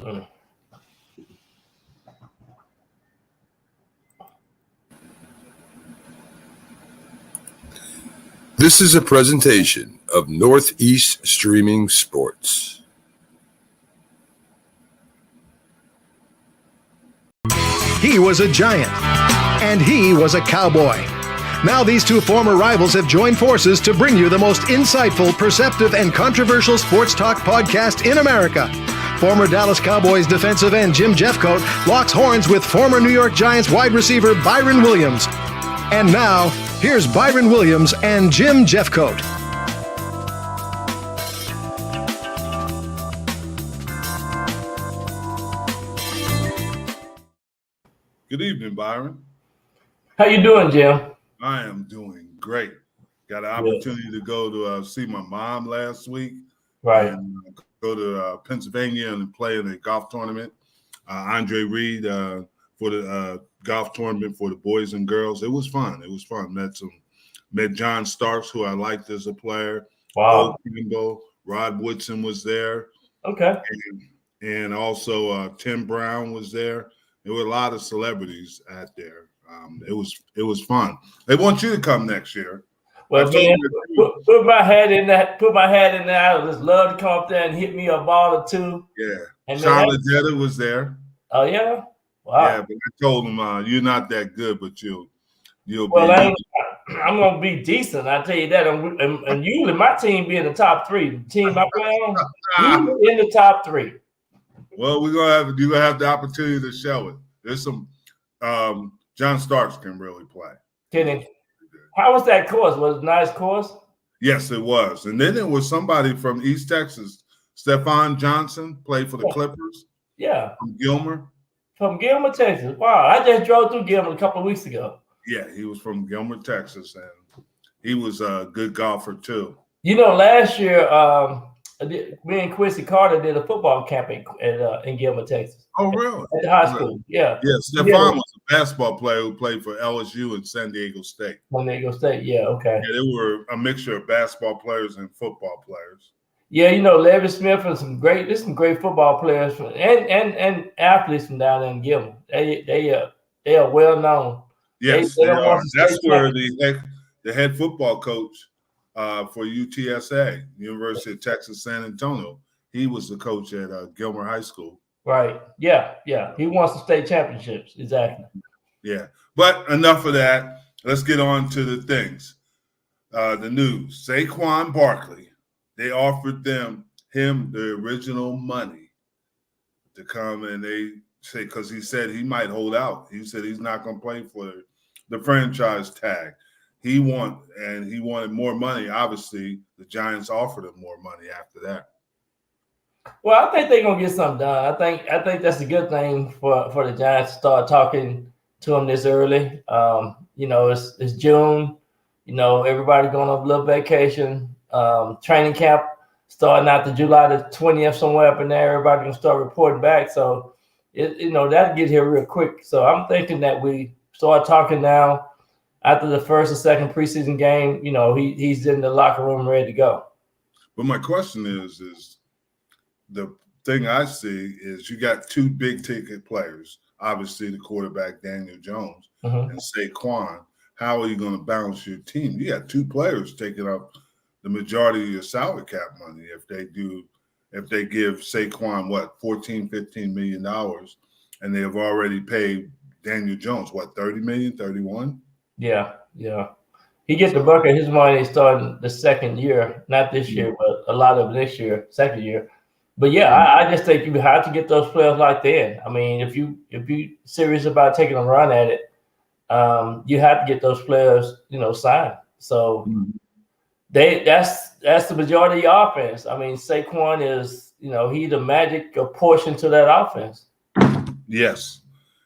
Mm. This is a presentation of Northeast Streaming Sports. He was a Giant, and he was a Cowboy. Now these two former rivals have joined forces to bring you the most insightful, perceptive, and controversial sports talk podcast in America. Former Dallas Cowboys defensive end Jim Jeffcoat locks horns with former New York Giants wide receiver Byron Willliams. And now, here's Byron Willliams and Jim Jeffcoat. Good evening, Byron. How you doing, Jim? I am doing great. Got an opportunity to go to see my mom last week. Right. And go to Pennsylvania and play in a golf tournament. Andre Reed for the golf tournament for the boys and girls. It was fun. Met John Starks, who I liked as a player. Wow. Kimball, Rod Woodson was there. Okay. And also Tim Brown was there. There were a lot of celebrities out there. It was fun. They want you to come next year. Well, man, put my head in that. I would just love to come up there and hit me a ball or two. Yeah. And Sean Ledetta was there. Oh yeah. Wow. Yeah, but I told him you're not that good, but you'll well, be. I'm gonna be decent. I tell you that. And usually my team be in the top three. The team I play on, usually in the top three. Well, you're gonna have the opportunity to show it. There's some John Starks can really play. Can he? How was that course? Was it a nice course? Yes, it was. And then there was somebody from East Texas, Stephon Johnson, played for the Clippers. Yeah. From Gilmer. From Gilmer, Texas. Wow, I just drove through Gilmer a couple of weeks ago. Yeah, he was from Gilmer, Texas, and he was a good golfer too. You know, last year, me and Quincy Carter did a football camp in Gilmer, Texas. Oh, really? At the high school, yeah. Yeah, Stephon was a basketball player who played for LSU and San Diego State. San Diego State, yeah, okay. Yeah, they were a mixture of basketball players and football players. Yeah, you know, Levy Smith and some great football players and athletes from down there in Gilmer. They are well known. Yes, they are. That's where the head football coach for UTSA, University of Texas San Antonio, he was the coach at Gilmer High School. Right. Yeah. He wants the state championships. Exactly. Yeah. But enough of that. Let's get on to the things. The news. Saquon Barkley, they offered him the original money to come, and they say, because he said he might hold out. He said he's not going to play for the franchise tag. He wanted more money. Obviously, the Giants offered him more money after that. Well, I think they're gonna get something done. I think that's a good thing for the Giants to start talking to him this early. You know, it's June. You know, everybody going on a little vacation. Training camp starting out to July the 20th, somewhere up in there. Everybody gonna start reporting back. So that'll get here real quick. So I'm thinking that we start talking now after the first or second preseason game. You know, he's in the locker room ready to go. But my question is the thing I see is you got two big ticket players, obviously the quarterback Daniel Jones and Saquon. How are you going to balance your team? You got two players taking up the majority of your salary cap money if they give Saquon, $14-15 million, and they have already paid Daniel Jones, 30 million, 31? Yeah. He gets the bucket of his money starting the second year, not this year, but a lot of next year, second year. But yeah, I just think you have to get those players locked in. I mean, if you serious about taking a run at it, you have to get those players, signed. So that's the majority of your offense. I mean, Saquon is, he's the magic portion to that offense. Yes.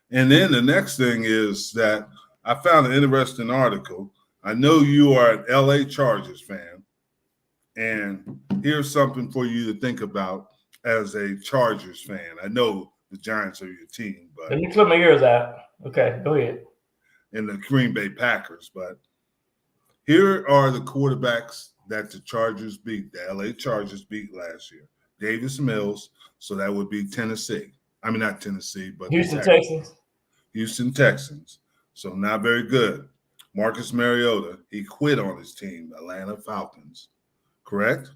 And then the next thing is that I found an interesting article. I know you are an LA Chargers fan, and here's something for you to think about as a Chargers fan. I know the Giants are your team, but let me clip my ears out. Okay, go ahead. And the Green Bay Packers, but here are the quarterbacks that the Chargers beat, the LA Chargers beat last year. Davis Mills. So that would be Tennessee. I mean, not Tennessee, but Houston Texans. Houston Texans. So not very good. Marcus Mariota, he quit on his team, Atlanta Falcons. Correct?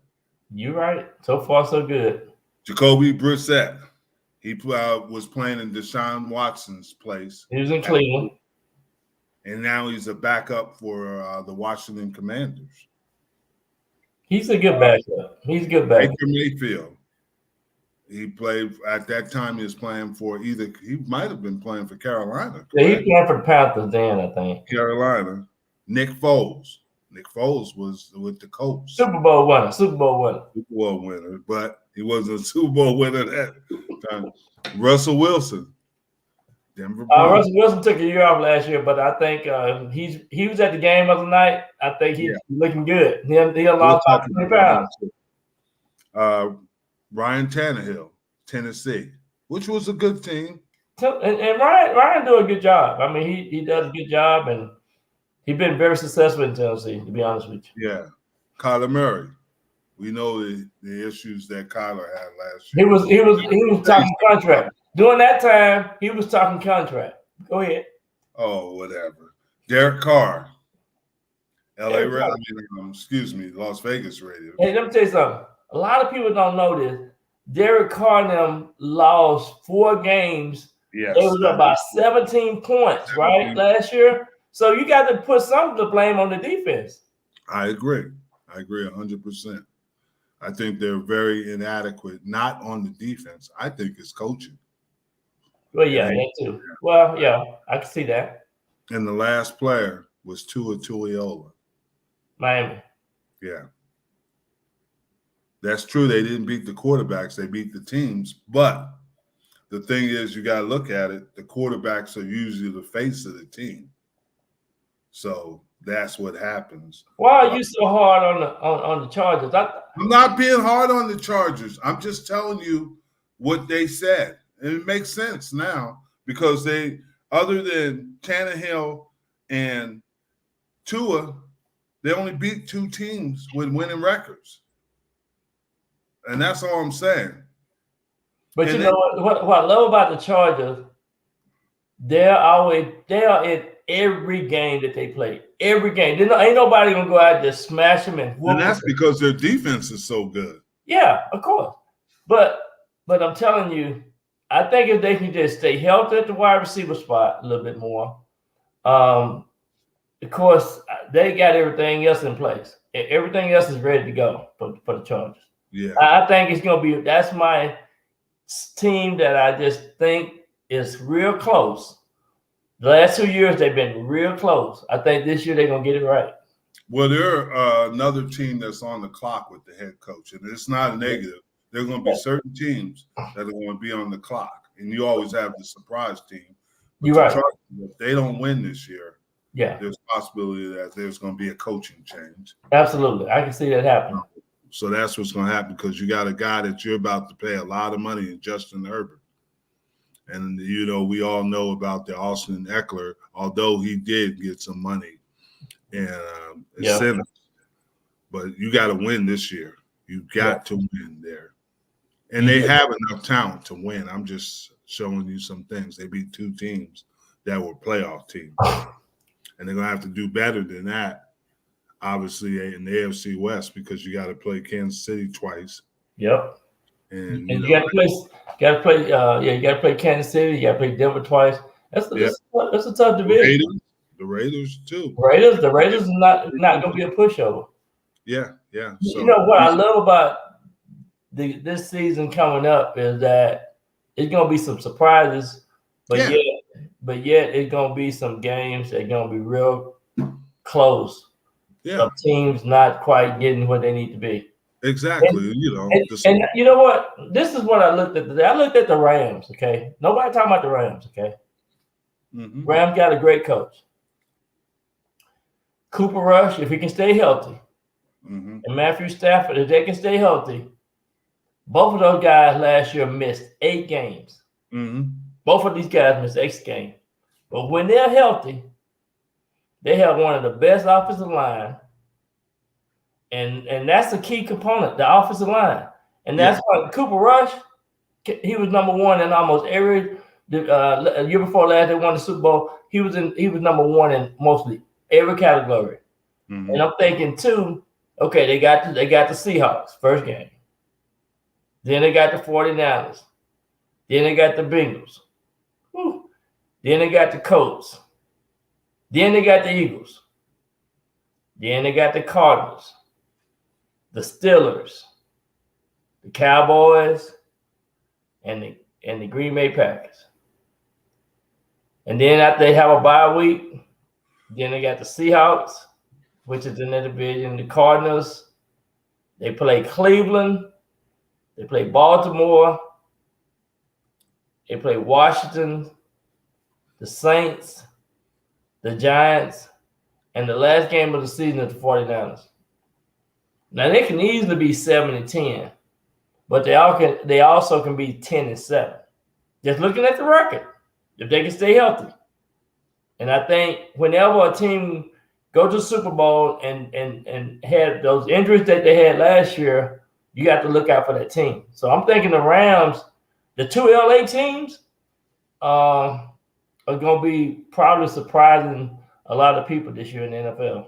You're right. So far, so good. Jacoby Brissett, he was playing in Deshaun Watson's place. He was in Cleveland. And now he's a backup for the Washington Commanders. He's a good backup. He's a good backup. Baker Mayfield. He played at that time. He was playing for he might have been playing for Carolina. Correct? Yeah, he played for the Panthers then, I think. Carolina. Nick Foles. Nick Foles was with the Colts. Super Bowl winner. Super Bowl winner, but he wasn't a Super Bowl winner at that time. Russell Wilson. Denver Russell Wilson took a year off last year, but I think he was at the game of the night. I think he's looking good. He lost about 20 pounds. Ryan Tannehill, Tennessee, which was a good team. And Ryan do a good job. I mean, he does a good job, and he's been very successful in Tennessee, to be honest with you. Yeah. Kyler Murray. We know the issues that Kyler had last year. He was talking contract. During that time, he was talking contract. Go ahead. Oh, whatever. Derek Carr. Las Vegas Raiders. Hey, let me tell you something. A lot of people don't know this. Derek Carr and them lost 4 games. Yes. It was about 17 points, right, last year? So you got to put some of the blame on the defense. I agree 100%. I think they're very inadequate, not on the defense. I think it's coaching. Well, yeah, that too. Well, yeah, I can see that. And the last player was Tua Tuiasola. Miami. Yeah. That's true. They didn't beat the quarterbacks. They beat the teams. But the thing is, you got to look at it. The quarterbacks are usually the face of the team. So that's what happens. Why are you so hard on the Chargers? I'm not being hard on the Chargers. I'm just telling you what they said. And it makes sense now because they, other than Tannehill and Tua, they only beat 2 teams with winning records. And that's all I'm saying. But you know what I love about the Chargers, they are in every game that they play. Every game. Ain't nobody going to go out and just smash them and whoop And that's them. because their defense is so good. Yeah, of course. But I'm telling you, I think if they can just stay healthy at the wide receiver spot a little bit more, of course, they got everything else in place. Everything else is ready to go for the Chargers. Yeah. I think it's going to be – that's my team that I just think is real close. The last 2 years, they've been real close. I think this year they're going to get it right. Well, they're another team that's on the clock with the head coach, and it's not negative. There are going to be certain teams that are going to be on the clock, and you always have the surprise team. But You're right. If they don't win this year, yeah, there's a possibility that there's going to be a coaching change. Absolutely. I can see that happening. So that's what's going to happen because you got a guy that you're about to pay a lot of money in Justin Herbert. And, you know, we all know about the Austin Eckler, although he did get some money and incentives. But you got to win this year. You got to win there. And they have enough talent to win. I'm just showing you some things. They beat 2 teams that were playoff teams. And they're going to have to do better than that, obviously, in the AFC West because you got to play Kansas City twice. Yep. And you got to play Kansas City. You got to play Denver twice. That's a tough division. The Raiders too. The Raiders is not going to be a pushover. Yeah. So, you know what I love about this season coming up is that it's going to be some surprises, but yet it's going to be some games that are going to be real close. Yeah. Of teams not quite getting what they need to be. Exactly. And you know what? This is what I looked at today. I looked at the Rams, okay? Nobody talking about the Rams, okay? Mm-hmm. Rams got a great coach. Cooper Rush, if he can stay healthy, and Matthew Stafford, if they can stay healthy, both of those guys last year missed 8 games. Both of these guys missed 8 games. But when they're healthy, they have one of the best offensive line. And that's a key component, the offensive line. And that's why Cooper Rush, he was number one in almost every year before last they won the Super Bowl. He was number one in mostly every category. Mm-hmm. And I'm thinking too, okay, they got the Seahawks first game. Then they got the 49ers. Then they got the Bengals. Whew. Then they got the Colts. Then they got the Eagles. Then they got the Cardinals, the Steelers, the Cowboys, and the Green Bay Packers. And then after they have a bye week, then they got the Seahawks, which is in the division, the Cardinals. They play Cleveland. They play Baltimore. They play Washington, the Saints, the Giants, and the last game of the season is the 49ers. Now, they can easily be 7-10, but they also can be 10-7. Just looking at the record, if they can stay healthy. And I think whenever a team go to the Super Bowl and had those injuries that they had last year, you got to look out for that team. So I'm thinking the Rams, the two LA teams, are going to be probably surprising a lot of people this year in the NFL.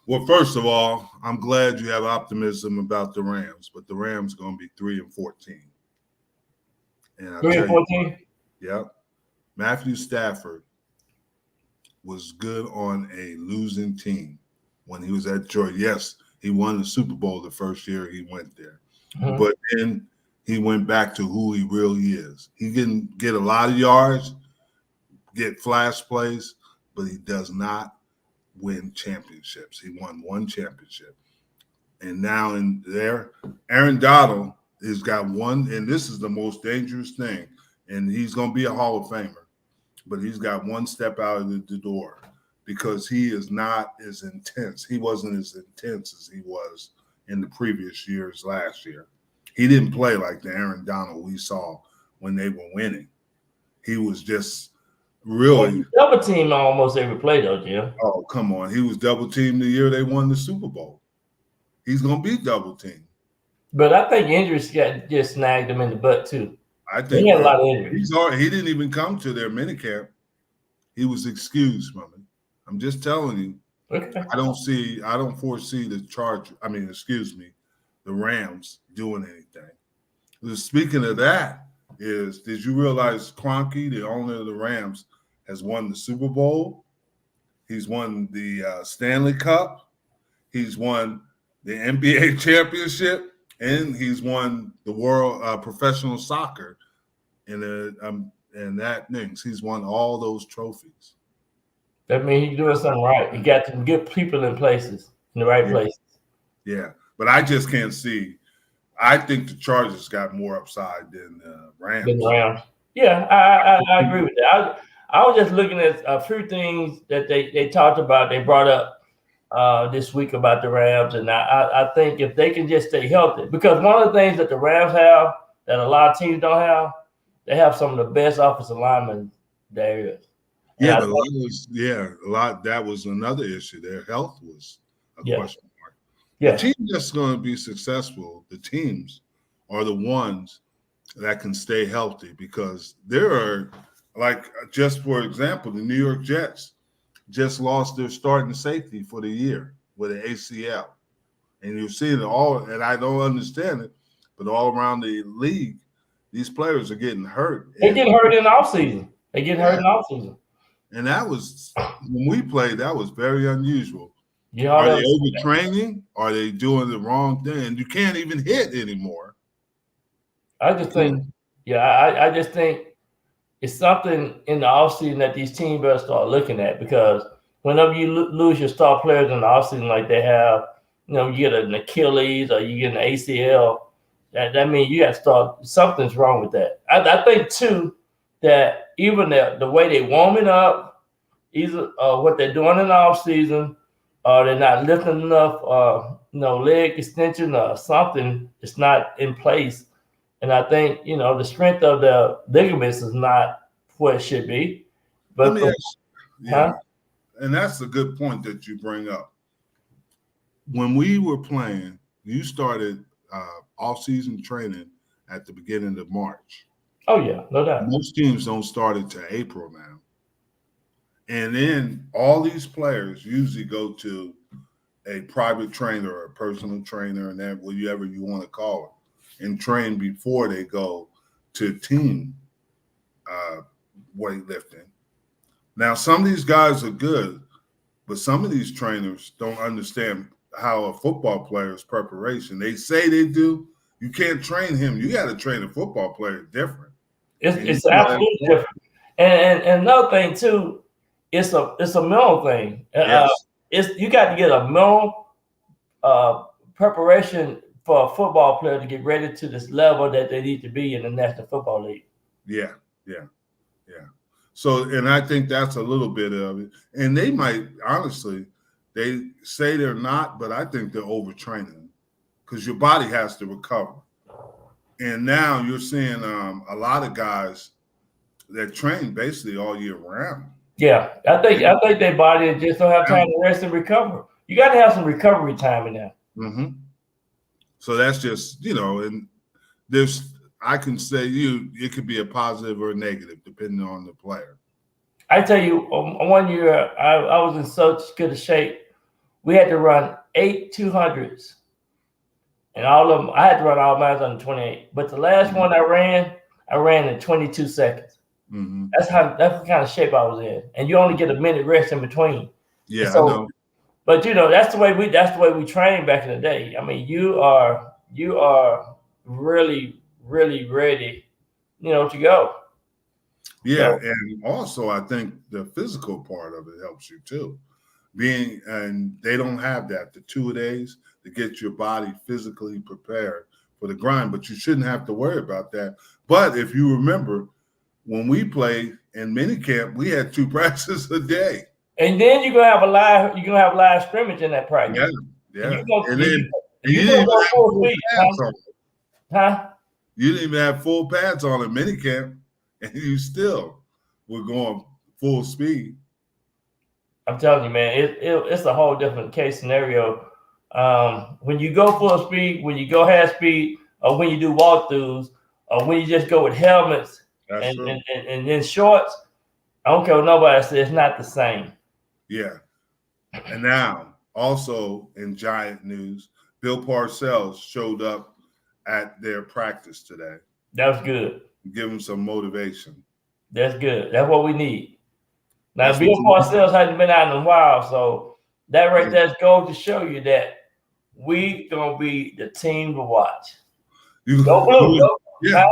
Well, first of all, I'm glad you have optimism about the Rams, but the Rams are going to be 3-14. And 3-14? Yep. Matthew Stafford was good on a losing team when he was at Detroit. Yes, he won the Super Bowl the first year he went there. Mm-hmm. But then he went back to who he really is. He didn't get a lot of yards, get flash plays, but he does not win championships. He won one championship. And now in there, Aaron Donald has got one, and this is the most dangerous thing, and he's going to be a Hall of Famer, but he's got one step out of the door because he is not as intense. He wasn't as intense as he was in the previous years last year. He didn't play like the Aaron Donald we saw when they were winning. He was just really double team almost every play though, Jim. Oh, come on. He was double teamed the year they won the Super Bowl. He's going to be double teamed. But I think injuries just snagged him in the butt too. I think he had a lot of injuries. He didn't even come to their minicamp. He was excused from it. I'm just telling you. Okay. I don't foresee the Rams doing anything. Speaking of that, did you realize Kroenke, the owner of the Rams, has won the Super Bowl? He's won the Stanley Cup. He's won the NBA championship, and he's won the world professional soccer. And that things. He's won all those trophies. That means he's doing something right. He got some good people in places, in the right places. Yeah, but I just can't see. I think the Chargers got more upside than the Rams. Yeah, I agree with that. I was just looking at a few things that they talked about. They brought up this week about the Rams, and I think if they can just stay healthy, because one of the things that the Rams have that a lot of teams don't have, they have some of the best offensive linemen there is. Yeah, that was another issue. Their health was a question mark. Yeah. The team that's going to be successful, the teams are the ones that can stay healthy, because there are, like, just for example, the New York Jets just lost their starting safety for the year with an ACL. And you see it all, and I don't understand it, but all around the league, these players are getting hurt. They get hurt in the offseason. And that was, when we played, that was very unusual. Yeah, are they overtraining? Are they doing the wrong thing? And you can't even hit anymore. I just think it's something in the offseason that these teams better start looking at, because whenever you lose your star players in the offseason like they have, you get an Achilles or you get an ACL, that means you got to start, something's wrong with that. I think, too, that even the way they warming up, either what they're doing in the offseason, or they're not lifting enough, leg extension or something, it's not in place. And I think, the strength of the ligaments is not where it should be. But and that's a good point that you bring up. When we were playing, you started off-season training at the beginning of March. Oh yeah, no doubt. Most teams don't start until April now. And then all these players usually go to a private trainer or a personal trainer, and that whatever you want to call it, and train before they go to team weightlifting. Now, some of these guys are good, but some of these trainers don't understand how a football player's preparation. They say they do. You can't train him. You got to train a football player different. It's absolutely different. And another thing too, it's a mental thing. Yes. You got to get a mental preparation for a football player to get ready to this level that they need to be in the National Football League. Yeah. So, and I think that's a little bit of it. And they might, honestly, they say they're not, but I think they're overtraining because your body has to recover. And now you're seeing a lot of guys that train basically all year round. Yeah, I think their body just don't have time to rest and recover. You got to have some recovery time in there. Mm-hmm. So that's just, and there's, I can say it could be a positive or a negative depending on the player. I tell you, 1 year I was in such good shape. We had to run 8 200s, and all of them. I had to run all mine under 28. But the last one I ran in 22 seconds. Mm-hmm. That's the kind of shape I was in, and you only get a minute rest in between. Yeah, so, I know. But that's the way we trained back in the day. I mean, you are really, really ready, to go. Yeah, and also I think the physical part of it helps you too. And they don't have that, the 2 days to get your body physically prepared for the grind, but you shouldn't have to worry about that. But if you remember, when we played in minicamp, we had 2 practices a day. And then you're gonna have live scrimmage in that practice. Yeah. And you didn't go full speed, huh? You didn't even have full pads on in minicamp, and you still were going full speed. I'm telling you, man, it's a whole different case scenario. When you go full speed, when you go half speed, or when you do walkthroughs, or when you just go with helmets and then shorts, I don't care what nobody says, it's not the same. Yeah. And now, also in Giant news, Bill Parcells showed up at their practice today. That was good. Give them some motivation. That's good. That's what we need. Now, Bill Parcells hasn't been out in a while, so that right there goes to show you that we gonna be the team to watch. Go blue. Yeah,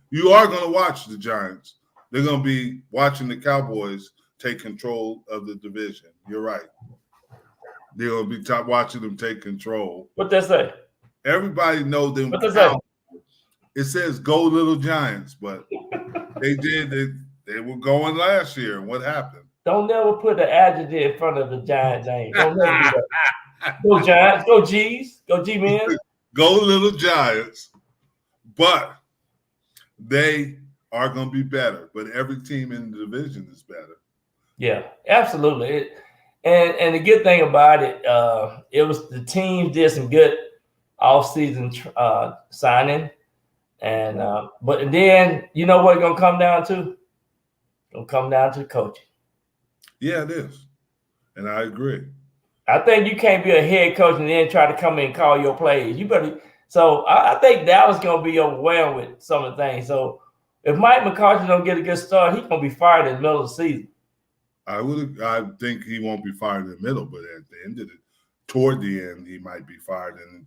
you are gonna watch the Giants. They're gonna be watching the Cowboys take control of the division. You're right. They're gonna be watching them take control. What that say? Everybody know them. What does that? It says "Go Little Giants," but they did. They were going last year. What happened? Don't never put the adjective in front of the Giant name. Don't never do that. Go Giants. Go G's. Go G-Men. Go Little Giants. But they are going to be better. But every team in the division is better. Yeah, absolutely. And the good thing about it, it was the team did some good off-season signing. And but then you know what it's gonna come down to? It's gonna come down to coaching. Yeah, it is. And I agree. I think you can't be a head coach and then try to come in and call your plays. You better. So I think Dallas gonna be overwhelmed with some of the things. So if Mike McCarthy don't get a good start, he's gonna be fired in the middle of the season. I think he won't be fired in the middle, but at the end of it, toward the end, he might be fired, and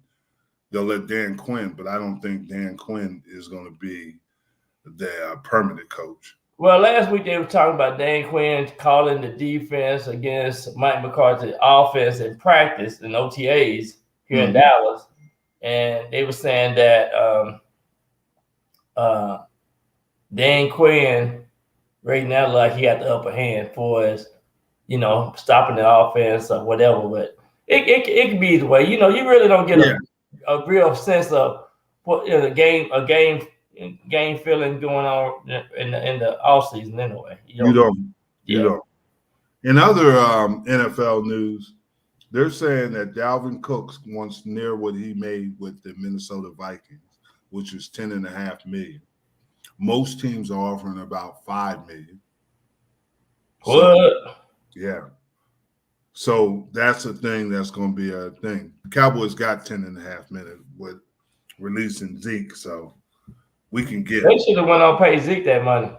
they'll let Dan Quinn. But I don't think Dan Quinn is going to be the permanent coach. Well, last week they were talking about Dan Quinn calling the defense against Mike McCarthy's offense in practice in OTAs here in Dallas, and they were saying that Dan Quinn right now, like he got the upper hand for us, stopping the offense or whatever. But it could be either way. You really don't get a real sense of what a game feeling going on in the off season anyway. You don't. In other NFL news, They're saying that Dalvin Cook wants near what he made with the Minnesota Vikings, which was $10.5 million. Most teams are offering about $5 million. What? Yeah. So that's a thing that's going to be a thing. The Cowboys got $10.5 million with releasing Zeke, so we can get. They should have went on pay Zeke that money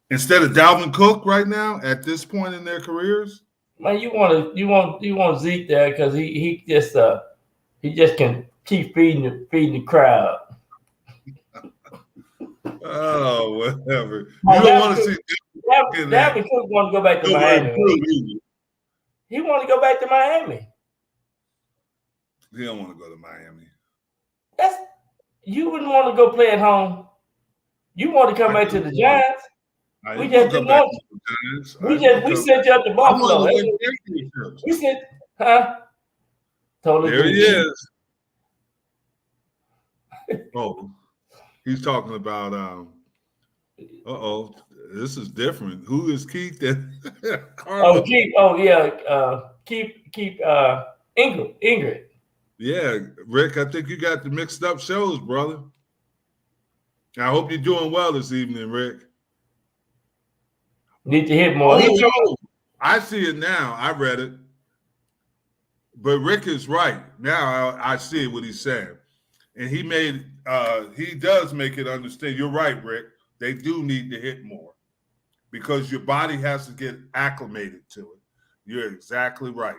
instead of Dalvin Cook right now at this point in their careers. Man, you want Zeke there because he just can keep feeding the crowd. Oh, whatever. You don't want to see Dalvin Cook want to go back to Miami. He want to go back to Miami. He don't want to go to Miami. You wouldn't want to go play at home. You want to come back to the Giants. We just didn't want you. We sent you up to Buffalo. We sent, Totally. There he is. Oh, he's talking about. This is different. Who is Keith? Keith. Oh yeah. Keep Ingrid. Yeah, Rick. I think you got the mixed up shows, brother. I hope you're doing well this evening, Rick. Need to hit more. I see it now. I read it. But Rick is right. Now I see what he's saying. And he does make it understand. You're right, Rick. They do need to hit more because your body has to get acclimated to it. You're exactly right.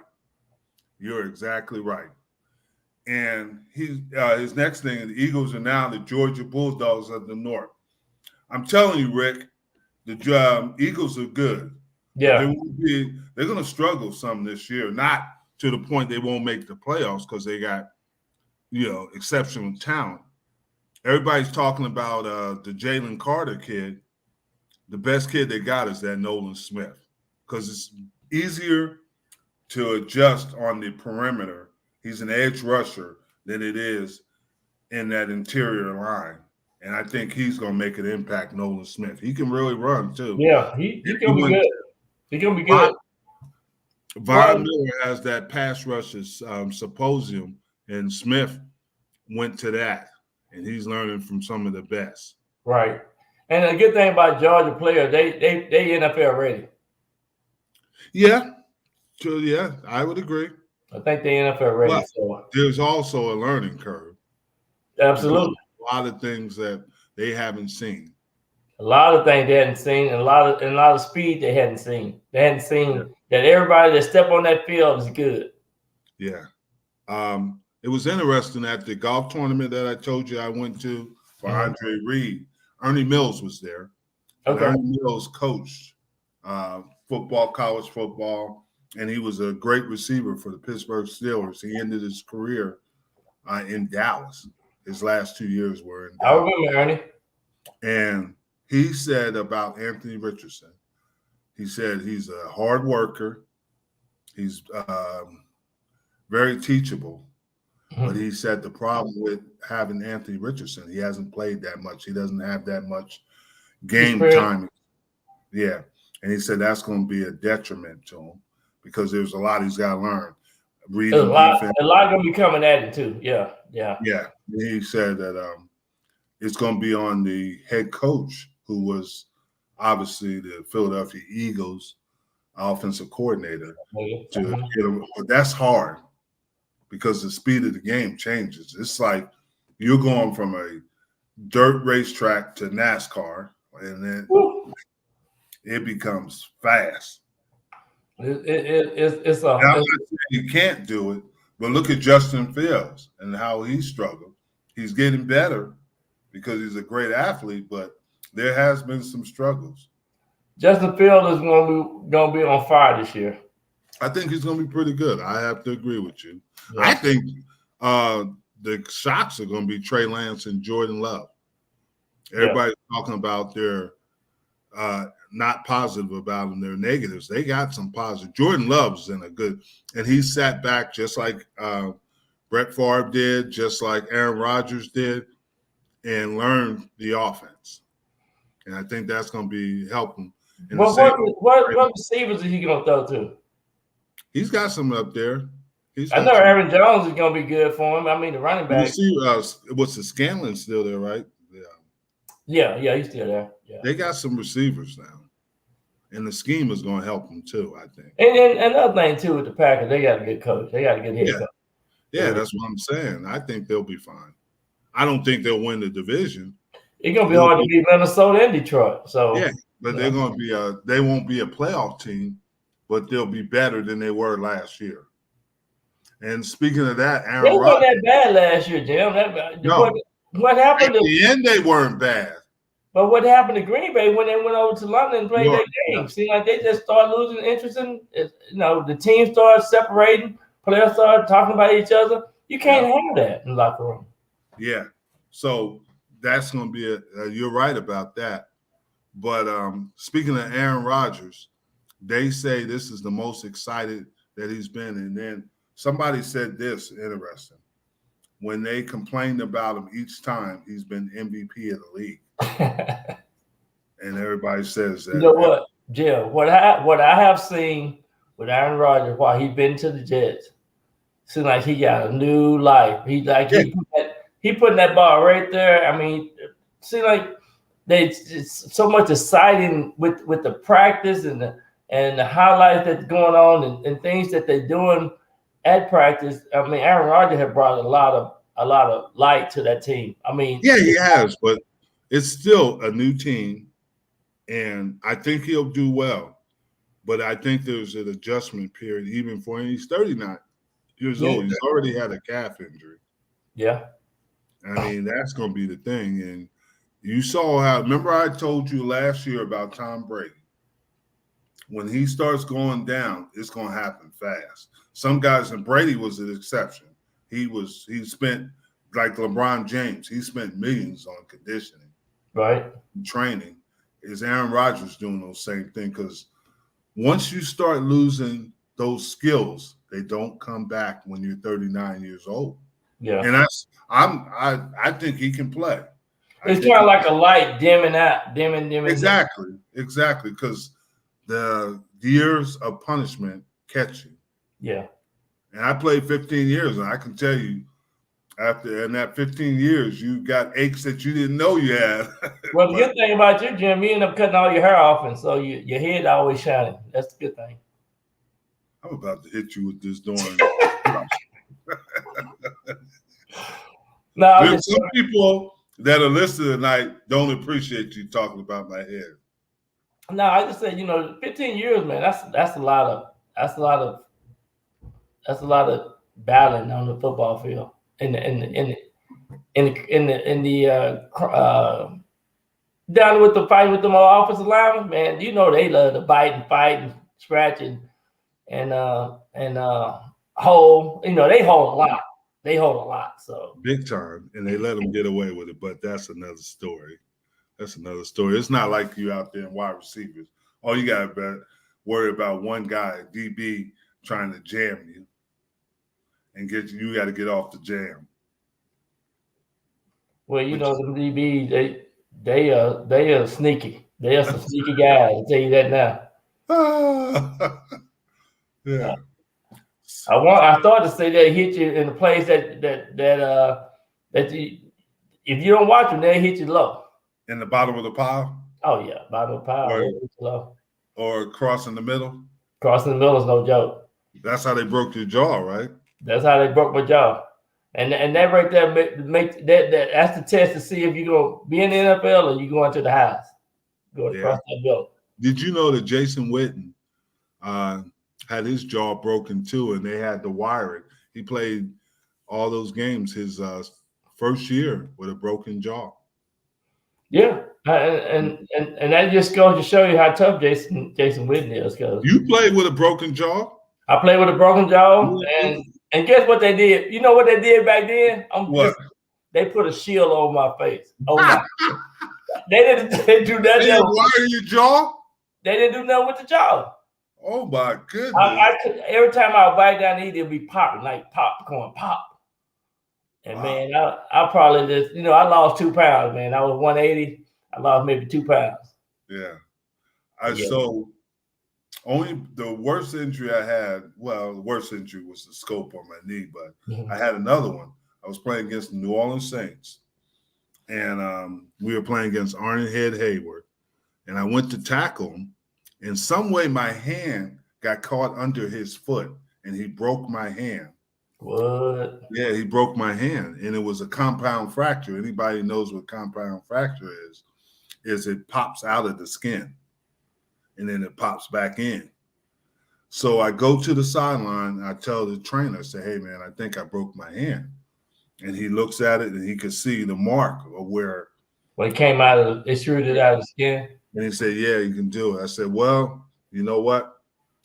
And his next thing, the Eagles are now the Georgia Bulldogs of the North. I'm telling you, Rick, the Eagles are good. Yeah. They're going to struggle some this year, not to the point they won't make the playoffs because they got, exceptional talent. Everybody's talking about the Jalen Carter kid. The best kid they got is that Nolan Smith because it's easier to adjust on the perimeter. He's an edge rusher than it is in that interior line. And I think he's going to make an impact, Nolan Smith. He can really run, too. Yeah, he's going to be good. He's going to be good. Von Miller has that pass rushes symposium, and Smith went to that, and he's learning from some of the best. Right. And the good thing about Georgia players, they NFL ready. Yeah. So, yeah, I would agree. I think they NFL ready. But there's also a learning curve. Absolutely. A lot of things that they haven't seen. A lot of things they hadn't seen, and a lot of speed they hadn't seen. They hadn't seen that everybody that step on that field is good. Yeah. It was interesting at the golf tournament that I told you I went to for Andre Reed. Ernie Mills was there. Okay. Ernie Mills coached college football, and he was a great receiver for the Pittsburgh Steelers. He ended his career in Dallas. His last 2 years were in Dallas. I remember Ernie. And he said about Anthony Richardson, he said he's a hard worker. He's very teachable. Mm-hmm. But he said the problem with having Anthony Richardson, he hasn't played that much. He doesn't have that much game time. Yeah. And he said that's going to be a detriment to him because there's a lot he's got to learn. A lot going to be coming at it too. Yeah. He said that it's going to be on the head coach, who was obviously the Philadelphia Eagles offensive coordinator, to get him. But that's hard because the speed of the game changes. It's like you're going from a dirt racetrack to NASCAR, and then it becomes fast. It's I'm not saying you can't do it, but look at Justin Fields and how he struggled. He's getting better because he's a great athlete, but there has been some struggles. Justin Fields is going to be on fire this year. I think he's going to be pretty good. I have to agree with you. Yeah. I think the shocks are going to be Trey Lance and Jordan Love. Everybody's talking about their not positive about them. They're negatives. They got some positive. Jordan Love's in a good, and he sat back just like Brett Favre did, just like Aaron Rodgers did, and learned the offense. And I think that's going to be helping. What receivers is he going to throw to? He's got some up there. I know Aaron Jones is going to be good for him. I mean, the running back. You see, what's the Scanlon still there, right? Yeah, he's still there. Yeah. They got some receivers now. And the scheme is going to help them too, I think. And another thing too with the Packers, they got a good coach. They got a good head coach. Yeah, that's what I'm saying. I think they'll be fine. I don't think they'll win the division. It's gonna be hard to beat Minnesota and Detroit. So yeah, but they're gonna be they won't be a playoff team, but they'll be better than they were last year. And speaking of that, Aaron they weren't that bad last year, Jim. What happened? At the end, they weren't bad. But what happened to Green Bay when they went over to London and played that game? Seemed like they just started losing interest in it. The team started separating. Players started talking about each other. You can't have that in the locker room. Yeah. So that's going to be you're right about that. But speaking of Aaron Rodgers, they say this is the most excited that he's been. And then somebody said this, interesting. When they complained about him each time, he's been MVP of the league. And everybody says that. You know what, Jim? What I have seen with Aaron Rodgers while he's been to the Jets, seems like he got a new life. He putting that ball right there. I mean, seems like it's so much exciting with the practice and the highlights that's going on and things that they're doing at practice. I mean, Aaron Rodgers has brought a lot of light to that team. I mean, yeah, he has, but it's still a new team, and I think he'll do well. But I think there's an adjustment period even for him. He's 39 years old. He's already had a calf injury. Yeah. I mean, that's going to be the thing. And you saw how – remember I told you last year about Tom Brady. When he starts going down, it's going to happen fast. Some guys – and Brady was an exception. He spent – like LeBron James, he spent millions on conditioning. Right. Training. Is Aaron Rodgers doing those same thing? Because once you start losing those skills, they don't come back when you're 39 years old. Yeah. And I think he can play. It's kind of like a light dimming out, dimming. Exactly. Because the years of punishment catch you. Yeah. And I played 15 years, and I can tell you, in that 15 years, you got aches that you didn't know you had. Well, the good thing about you, Jim, you end up cutting all your hair off, and so your head always shining. That's the good thing. I'm about to hit you with this during. Some people that are listening tonight don't appreciate you talking about my hair. No, I just said, 15 years, man. That's a lot of battling on the football field. In the down with the fight with them offensive linemen, man, they love to bite and fight and scratch and hold. They hold a lot. They hold a lot. So big time, and they let them get away with it. But that's another story. It's not like you out there in wide receivers. All you got to worry about one guy, DB, trying to jam you. And you got to get off the jam. Well, the DB, they are sneaky. They are some sneaky guys. I'll tell you that now. Yeah. I thought to say they hit you in the place that if you don't watch them, they hit you low. In the bottom of the pile? Oh yeah, bottom of the pile. They hit you low. Or crossing the middle? Crossing the middle is no joke. That's how they broke your jaw, right? That's how they broke my jaw. And that right there that's the test to see if you're going to be in the NFL or you're going to the house. Going across that middle. Did you know that Jason Witten had his jaw broken too, and they had to wire it? He played all those games his first year with a broken jaw. Yeah. And that just goes to show you how tough Jason Witten is. You played with a broken jaw? I played with a broken jaw, and guess what they did? You know what they did back then? They put a shield over my face. They didn't do nothing. They didn't wire your jaw? They didn't do nothing with the jaw. Oh my goodness! Every time I would bite down to eat, it'd be popping like popcorn pop. And man, I probably just I lost 2 pounds. Man, I was 180. I lost maybe 2 pounds. Yeah. So Only the worst injury I had, well, the worst injury was the scope on my knee, but I had another one. I was playing against the New Orleans Saints, and we were playing against Arnie Head Hayward, and I went to tackle him. In some way, my hand got caught under his foot, and he broke my hand. What? Yeah, he broke my hand, and it was a compound fracture. Anybody knows what compound fracture is it pops out of the skin, and then it pops back in. So I go to the sideline, I tell the trainer, I say, hey, man, I think I broke my hand. And he looks at it, and he could see the mark of where. When it came out of, it shredded it out of the skin? And he said, yeah, you can do it. I said, well, you know what?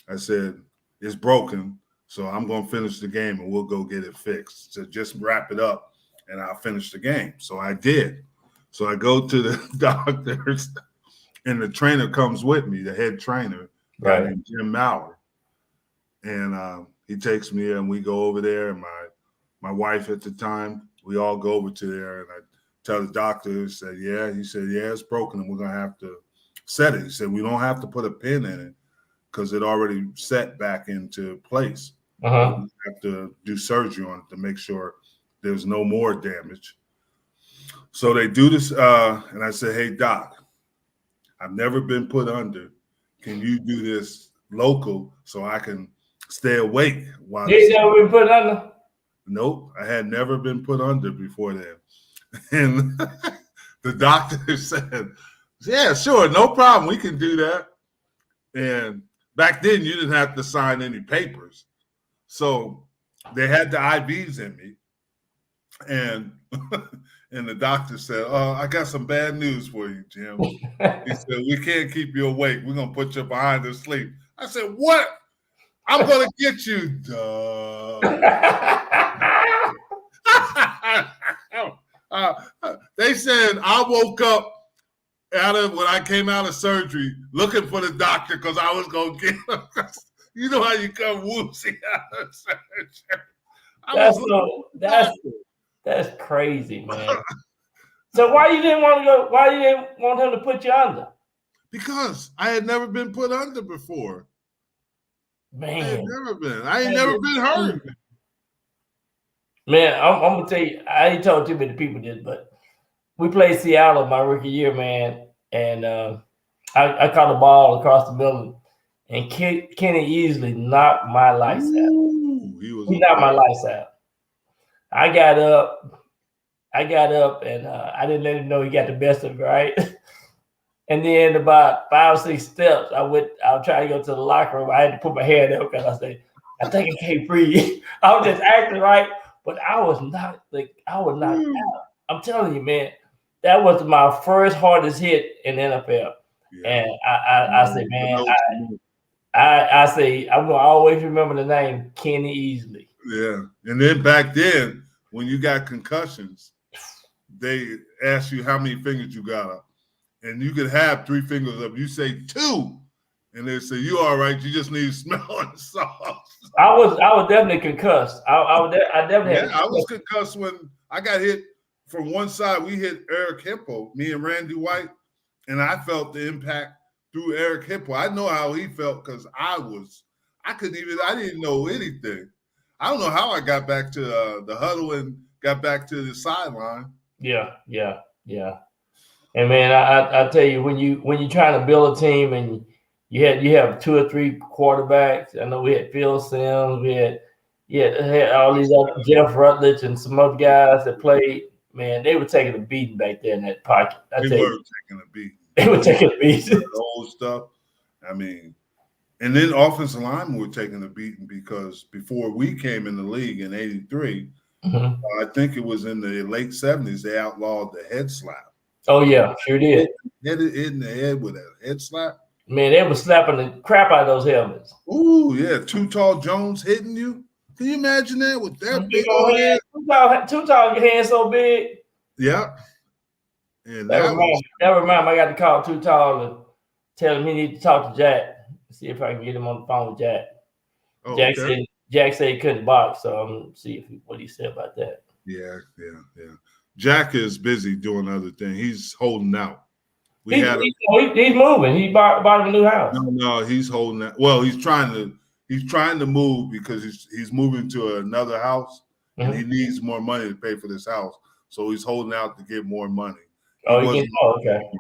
I said, it's broken, so I'm going to finish the game, and we'll go get it fixed. So just wrap it up, and I'll finish the game. So I did. So I go to the doctors, and the trainer comes with me, the head trainer, guy named Jim Maurer. And he takes me, and we go over there, and my wife at the time, we all go over to there, and I tell the doctor, he said, yeah, it's broken, and we're going to have to set it. He said, we don't have to put a pin in it because it already set back into place. We have to do surgery on it to make sure there's no more damage. So they do this, and I said, hey, doc, I've never been put under. Can you do this local so I can stay awake? You never been put under? Nope, I had never been put under before that. And the doctor said, yeah, sure, no problem. We can do that. And back then, you didn't have to sign any papers. So they had the IVs in me. And and the doctor said, I got some bad news for you, Jim. He said, we can't keep you awake. We're going to put you behind the sleep. I said, what? I'm going to get you. They said I woke up when I came out of surgery looking for the doctor because I was going to get him. You know how you come woozy out of surgery. That's crazy, man. So why you didn't want to go? Why you didn't want him to put you under? Because I had never been put under before. Man, I ain't never been hurt. Man, I'm gonna tell you, I ain't told too many people this, but we played Seattle my rookie year, man, and I caught the ball across the middle, and Kenny easily knocked my lights out. He knocked my lights out. I got up, and I didn't let him know he got the best of it, right? And then about 5 or 6 steps, I was trying to go to the locker room. I had to put my hand up because I said, I think I can't breathe. I was just acting right, but I was knocked out. I'm telling you, man, that was my first hardest hit in the NFL. Yeah. And I say, man, I say I'm gonna always remember the name Kenny Easley. Yeah, and then back then, when you got concussions, they ask you how many fingers you got up, and you could have 3 fingers up. You say 2, and they say you all right. You just need smelling sauce. I was definitely concussed. I definitely. Yeah, I was concussed when I got hit from one side. We hit Eric Hippo, me and Randy White, and I felt the impact through Eric Hippo. I know how he felt because I didn't know anything. I don't know how I got back to the huddle and got back to the sideline. Yeah. And man, I tell you, when you're trying to build a team and you have 2 or 3 quarterbacks. I know we had Phil Sims, we had all these other Jeff Rutledge and some other guys that played. Man, they were taking a beating back there in that pocket. They were taking a beating. They were taking a beating. The old stuff. I mean, and then offensive linemen were taking a beating because before we came in the league in '83, I think it was in the late '70s, they outlawed the head slap. Oh yeah, sure did. Hit it in the head with a head slap. Man, they were slapping the crap out of those helmets. Ooh, yeah, Too Tall Jones hitting you. Can you imagine that with that big old head? Too tall, your hand so big. Yeah. And that reminds me, I got to call Too Tall and tell him he need to talk to Jack. See if I can get him on the phone with Jack. Oh, Jack said he couldn't box, so I'm gonna see what he said about that. Yeah. Jack is busy doing other things. He's holding out. He's moving. He bought him a new house. No, he's holding that. Well, he's trying to move because he's moving to another house and he needs more money to pay for this house. So he's holding out to get more money. Okay.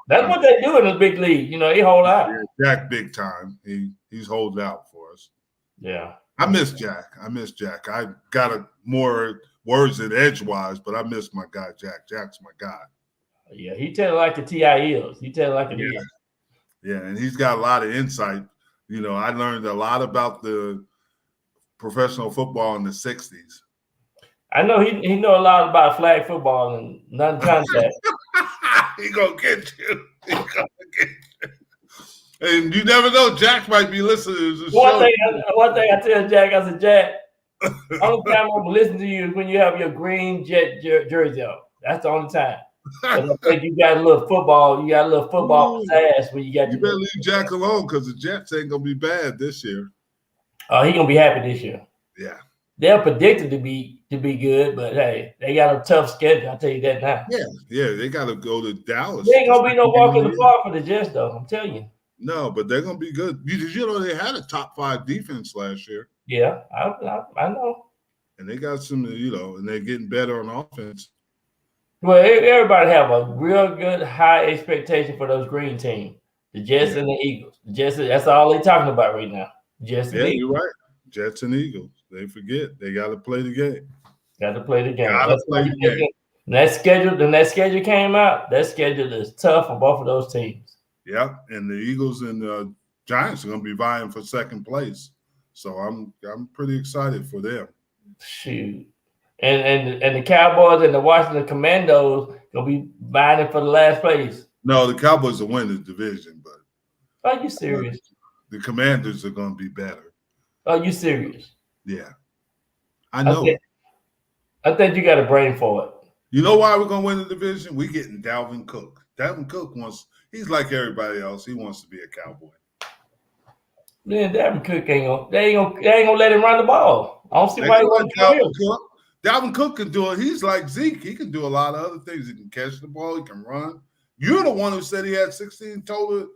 That's what they do in the big league. They hold out. Yeah, Jack big time. He's holding out for us. Yeah. I miss Jack. I got more words than edgewise, but I miss my guy, Jack. Jack's my guy. Yeah, he tell it like the TI is. He tell it like it is. Yeah, and he's got a lot of insight. I learned a lot about the professional football in the 60s. I know he know a lot about flag football and non-contact. He gonna get you. And you never know, Jack might be listening to the show. One thing I tell Jack, I said, Jack, only time I'm gonna listen to you is when you have your green Jet jersey on. That's the only time. I think you got a little football ass when you got. You better leave Jack alone because the Jets ain't gonna be bad this year. Oh, he gonna be happy this year. Yeah, they're predicted to be good, but hey, they got a tough schedule. I'll tell you that now. Yeah, they got to go to Dallas. There ain't gonna be no walk in the park for the Jets, though. I'm telling you. No, but they're gonna be good. You know they had a top 5 defense last year. Yeah, I know. And they got some, and they're getting better on offense. Well, everybody have a real good high expectation for those green teams, the Jets and the Eagles. The Jets, that's all they're talking about right now. Jets and Eagles. You're right. Jets and Eagles. They forget they got to play the game. Got to play the game. And that schedule came out. That schedule is tough for both of those teams. Yeah, and the Eagles and the Giants are going to be vying for second place. So I'm pretty excited for them. Shoot. And the Cowboys and the Washington Commandos gonna be vying for the last place. No, the Cowboys will win the division, but are you serious? The Commanders are going to be better. Are you serious? Yeah, I know. I think you got a brain for it. You know why we're going to win the division? We getting Dalvin Cook. Dalvin Cook he's like everybody else. He wants to be a Cowboy. Man, Dalvin Cook they ain't gonna let him run the ball. I don't see why he wouldn't Dalvin Cook. Dalvin Cook can do it. He's like Zeke. He can do a lot of other things. He can catch the ball. He can run. You're the one who said he had 16 total,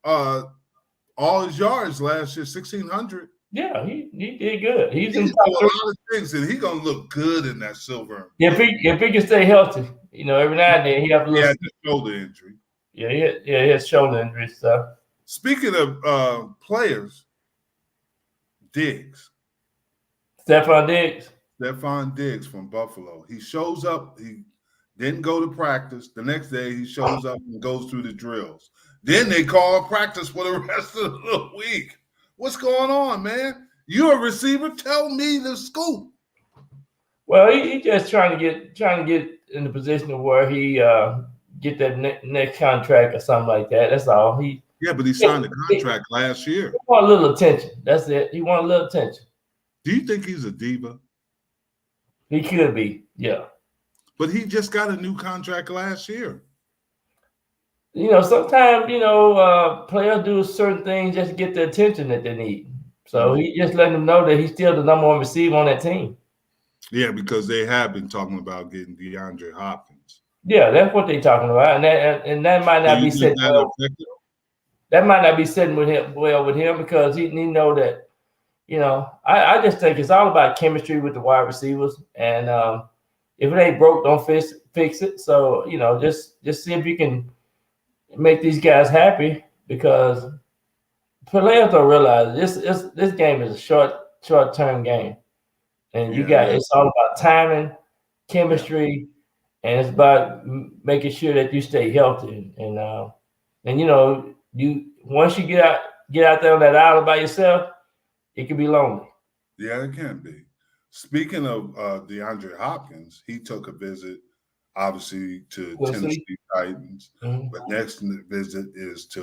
all his yards last year, 1,600. Yeah, he did good. He's doing a lot of things, and he's gonna look good in that silver. If he can stay healthy, every now and then he have a little. Yeah, the shoulder injury. Yeah, he has shoulder injury stuff. Speaking of players, Diggs. Stephon Diggs from Buffalo. He shows up. He didn't go to practice. The next day, he shows up and goes through the drills. Then they call practice for the rest of the week. What's going on, man? You're a receiver. Tell me the scoop. Well, he just trying to get in the position of where he get that next contract or something like that. That's all. But he signed the contract last year. He want a little attention. That's it. He want a little attention. Do you think he's a diva? He could be, yeah. But he just got a new contract last year. Sometimes, players do certain things just to get the attention that they need. So he just letting them know that he's still the number one receiver on that team. Yeah, because they have been talking about getting DeAndre Hopkins. Yeah, that's what they're talking about. And that might not be sitting well. That might not be sitting with him because he know that, I just think it's all about chemistry with the wide receivers. And if it ain't broke, don't fix it. So, just see if you can make these guys happy, because players don't realize this game is a short-term game. And it's all about timing, chemistry, and it's about making sure that you stay healthy. And you once you get out there on that island by yourself, it can be lonely. Yeah, it can be. Speaking of DeAndre Hopkins, he took a visit, obviously, to Tennessee Titans. Mm-hmm. But next visit is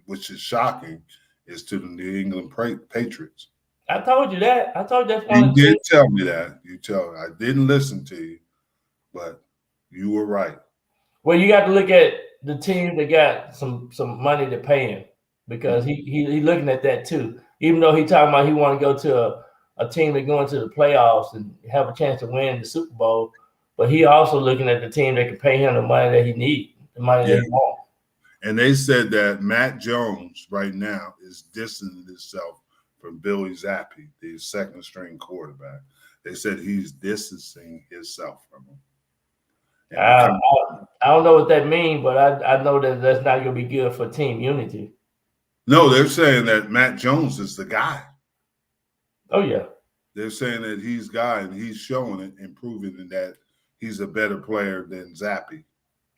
which is shocking, is to the New England Patriots. I told you that. You did tell me that. I didn't listen to you, but you were right. Well, you got to look at the team that got some money to pay him, because he looking at that too. Even though he talking about he want to go to a team that go into the playoffs and have a chance to win the Super Bowl, but he also looking at the team that can pay him the money that he needs, the money that he wants. And they said that Matt Jones right now is distancing himself from Billy Zappi, the second string quarterback. They said he's distancing himself from him. I don't know what that means, but I know that that's not going to be good for team unity. No, they're saying that Matt Jones is the guy. Oh, yeah. They're saying that he's guy, and he's showing it and proving that he's a better player than Zappi.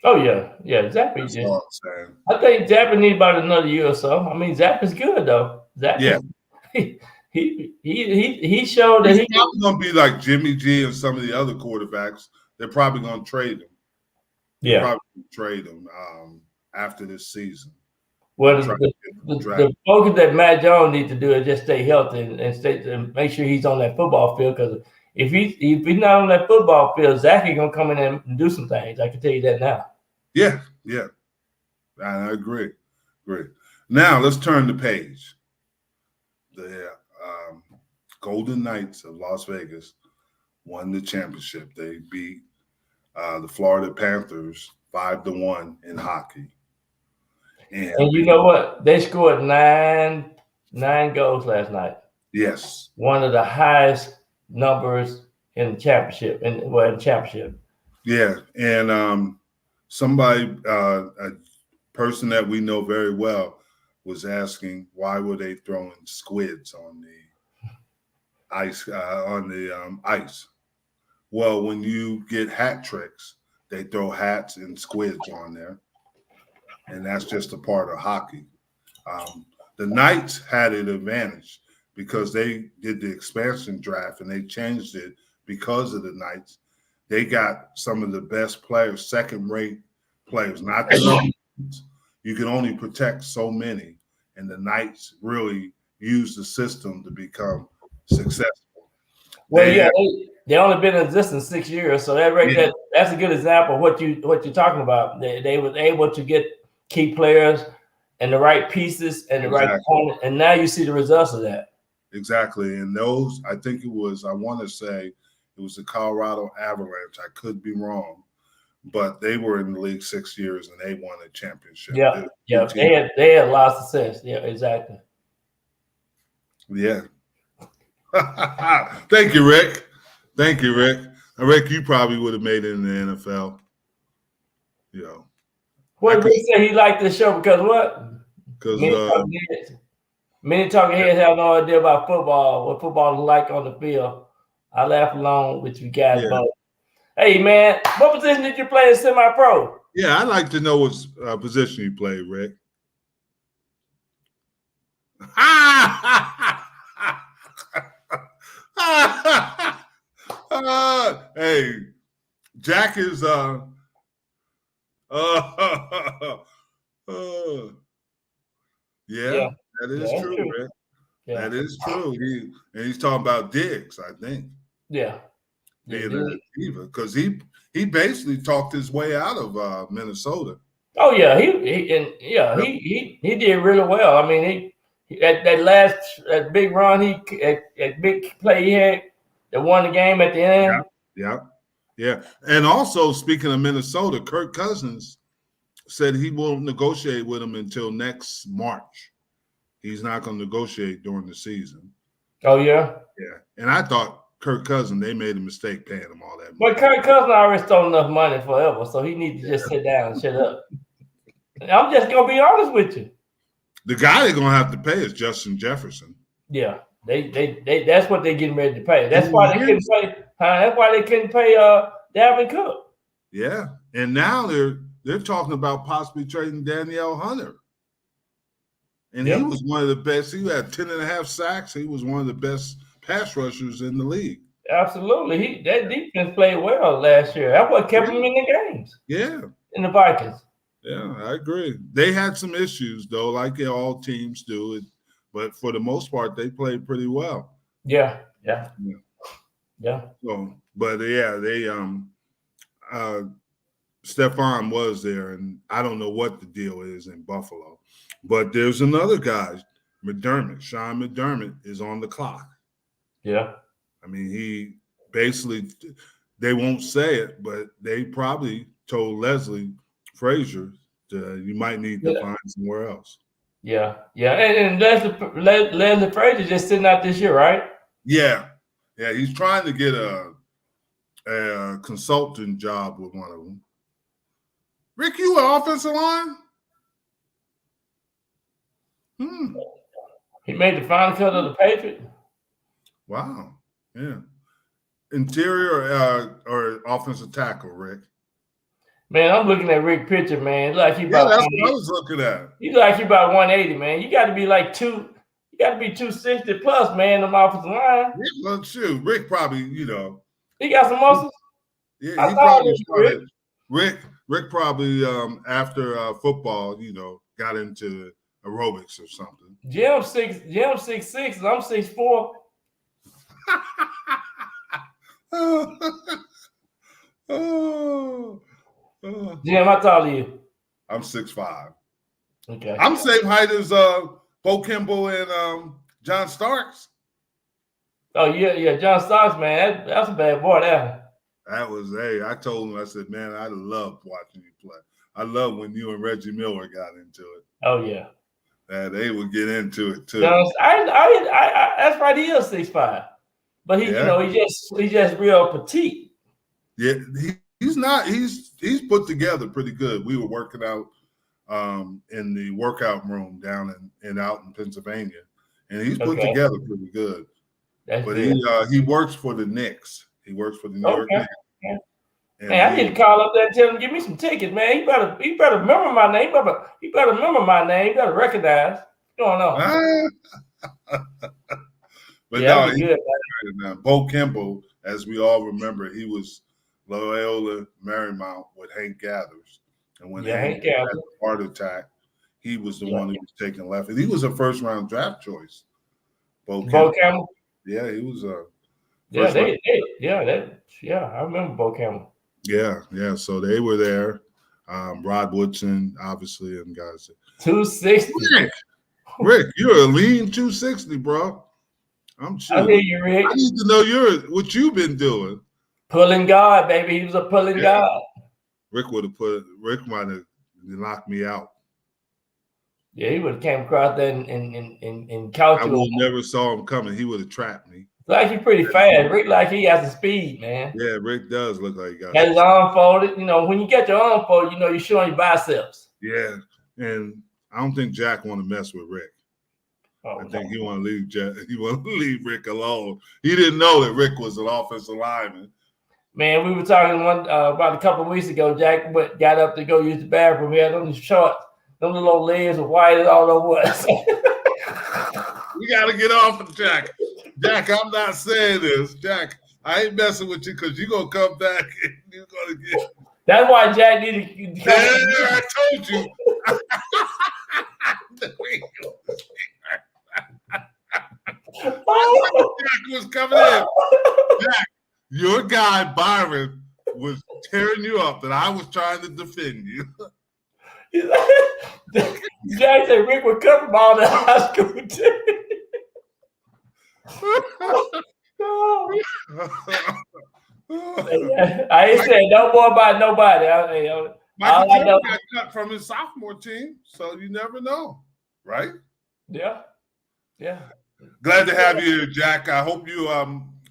Oh, yeah. Yeah, Zappi. That's all I'm saying. I think Zappi needs about another year or so. I mean, Zappi's good, though. Zappi, he showed that he's probably going to be like Jimmy G and some of the other quarterbacks. They're probably going to trade him. Yeah. Probably trade him after this season. Well, the focus that Matt Jones needs to do is just stay healthy and make sure he's on that football field. Because if he's not on that football field, Zach is gonna come in and do some things. I can tell you that now. Yeah, I agree. Great. Now let's turn the page. The Golden Knights of Las Vegas won the championship. They beat the Florida Panthers 5-1 in hockey. And you know what? They scored nine goals last night. Yes. One of the highest numbers in the championship. Yeah. And somebody, a person that we know very well, was asking why were they throwing squids on the ice, Well, when you get hat tricks, they throw hats and squids on there. And that's just a part of hockey. The Knights had an advantage because they did the expansion draft and they changed it because of the Knights. They got some of the best players, second-rate players, not the numbers. You can only protect so many, and the Knights really used the system to become successful. Well, they only been in existence 6 years, so that's a good example of what you're talking about. They was able to get key players and the right pieces and the right opponent, and now you see the results of that. Exactly, and those, I think it was, I want to say it was the Colorado Avalanche. I could be wrong, but they were in the league 6 years and they won a championship. Yeah, they had a lot of success. Yeah, exactly. Yeah. Thank you, Rick. Rick, you probably would have made it in the NFL. What Rick said he liked this show because what? Because many talking heads have no idea about football, what football is like on the field. I laugh along with you guys both. Hey, man, what position did you play in semi-pro? Yeah, I'd like to know what position you played, Rick. Hey, Jack is yeah, that is true, Rick. Yeah. That is true. He's talking about Diggs, I think. Yeah. Being a diva, because he basically talked his way out of Minnesota. Oh yeah, he did really well. I mean, he at that big run, that big play he had that won the game at the end. Yeah. And also, speaking of Minnesota, Kirk Cousins said he won't negotiate with him until next March. He's not going to negotiate during the season. Oh yeah. Yeah, and I thought Kirk Cousins, they made a mistake paying him all that But money. Kirk Cousins already stole enough money forever, so he needs to just sit down and shut up. I'm just gonna be honest with you. The guy they're gonna have to pay is Justin Jefferson. Yeah, they that's what they're getting ready to pay. That's why they couldn't pay. That's why they couldn't pay Dalvin Cook. Yeah, and now they're talking about possibly trading Danielle Hunter. And he was one of the best. He had 10.5 sacks. He was one of the best pass rushers in the league. Absolutely. That defense played well last year. That's what kept him in the games. Yeah. In the Vikings. Yeah, I agree. They had some issues, though, like all teams do. But for the most part, they played pretty well. Yeah. So, but they Stephon was there, and I don't know what the deal is in Buffalo. But there's another guy, Sean McDermott is on the clock. Yeah. I mean, he basically, they won't say it, but they probably told Leslie Frazier you might need to find somewhere else. Yeah. And Leslie Frazier just sitting out this year, right? Yeah. He's trying to get a consultant job with one of them. Rick, you an offensive line? He made the final cut of the Patriots. Wow. Yeah. Interior or offensive tackle, Rick? Man, I'm looking at Rick picture, man. Like that's what I was looking at. He like he about 180, man. You got to be like you got to be 260 plus, man, on the offensive line. Yeah, well, shoot, Rick probably, he got some muscles. Yeah, he probably started. Rick probably after football, got into aerobics or something. Jim 6'6", and I'm 6'4". Jim, how tall are you? I'm 6'5". Okay. I'm the same height as Bo Kimball and John Starks. Oh yeah, John Starks, man. That's a bad boy there. That was, I told him, I said, man, I loved watching you play. I love when you and Reggie Miller got into it. Oh yeah. They would get into it too. I that's right. He is 6'5", but he's just real petite. Yeah, he's not. He's put together pretty good. We were working out in the workout room down out in Pennsylvania, and he's put together pretty good. But he works for the Knicks. He works for the New York Knicks. Yeah. Man, I need to call up there and tell him, give me some tickets, man. He better remember my name. He better remember my name. He better recognize. What's going on? But yeah, no, Bo Kimball, as we all remember, he was Loyola Marymount with Hank Gathers. And when Hank had a heart attack, he was the one who was taken left. And he was a first-round draft choice. Bo Kimball. Yeah, he was a I remember Bo Campbell. Yeah. So they were there. Rod Woodson, obviously, and guys. 260. Rick, you're a lean 260, bro. I'm sure. I hear you, Rick. I need to know what you've been doing. Pulling guard, baby. He was a pulling guard. Rick might have knocked me out. Yeah, he would have came across there and caught you. I would never saw him coming. He would have trapped me. Like he's pretty fast. Rick, like he has the speed, man. Yeah, Rick does look like he got his arm folded. When you get your arm folded, you're showing your biceps. Yeah, and I don't think Jack want to mess with Rick. I think he want to leave Jack. He want to leave Rick alone. He didn't know that Rick was an offensive lineman. Man, we were talking about a couple of weeks ago. Jack got up to go use the bathroom. He had them shorts, them little legs were white all over us. We got to get off of Jack. Jack, I'm not saying this. Jack, I ain't messing with you because you're going to come back and you're going to get. That's why Jack needed to come. Yeah, I told you. Jack was coming in. Jack, your guy, Byron, was tearing you up, and I was trying to defend you. Jack said Rick would cover ball in high school, too. I ain't saying no more about nobody. Michael Jordan got cut from his sophomore team, so you never know, right? Yeah. Glad to have you here, Jack. I hope